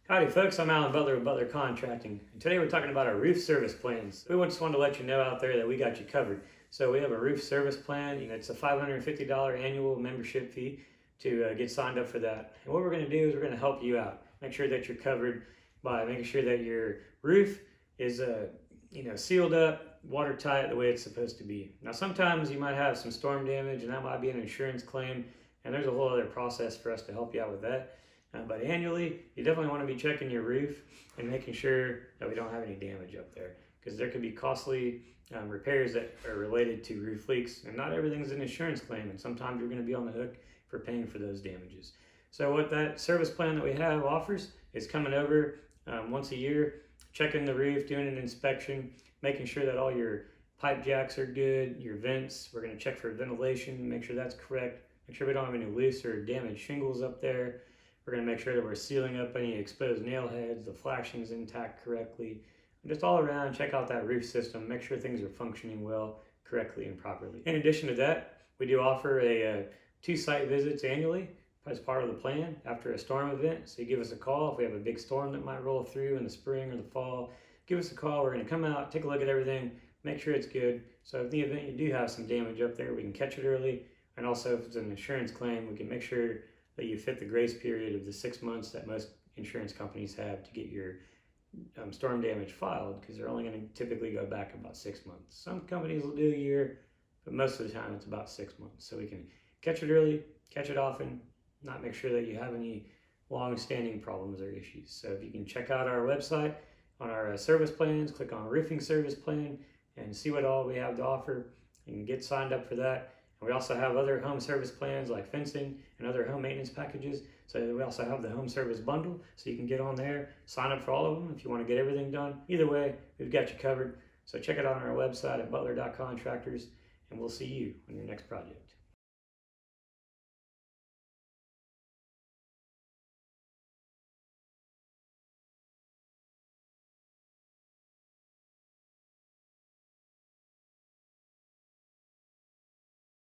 Howdy folks, I'm Alan Butler with Butler Contracting, and today we're talking about our roof service plans. We just wanted to let you know out there that we got you covered. So we have a roof service plan. It's a $550 annual membership fee to get signed up for that. And what we're going to do is we're going to help you out. Make sure that you're covered by making sure that your roof is sealed up, watertight the way it's supposed to be. Now sometimes you might have some storm damage and that might be an insurance claim, and there's a whole other process for us to help you out with that. But annually, you definitely want to be checking your roof and making sure that we don't have any damage up there, because there could be costly repairs that are related to roof leaks, and not everything's an insurance claim, and sometimes you're going to be on the hook for paying for those damages. So what that service plan that we have offers is coming over once a year, checking the roof, doing an inspection, making sure that all your pipe jacks are good, your vents. We're going to check for ventilation, make sure that's correct, make sure we don't have any loose or damaged shingles up there. We're going to make sure that we're sealing up any exposed nail heads, the flashing's intact correctly. And just all around, check out that roof system, make sure things are functioning well, correctly, and properly. In addition to that, we do offer 2 site visits annually as part of the plan after a storm event. So you give us a call if we have a big storm that might roll through in the spring or the fall. Give us a call. We're going to come out, take a look at everything, make sure it's good. So in the event you do have some damage up there, we can catch it early. And also if it's an insurance claim, we can make sure that you fit the grace period of the 6 months that most insurance companies have to get your storm damage filed, because they're only going to typically go back about 6 months. Some companies will do a year, but most of the time it's about 6 months. So we can catch it early, catch it often, not make sure that you have any long-standing problems or issues. So if you can check out our website on our service plans, click on roofing service plan and see what all we have to offer. You can get signed up for that. And we also have other home service plans like fencing and other home maintenance packages. So we also have the home service bundle, so you can get on there, sign up for all of them if you want to get everything done. Either way, we've got you covered. So check it out on our website at butler.contractors, and we'll see you on your next project.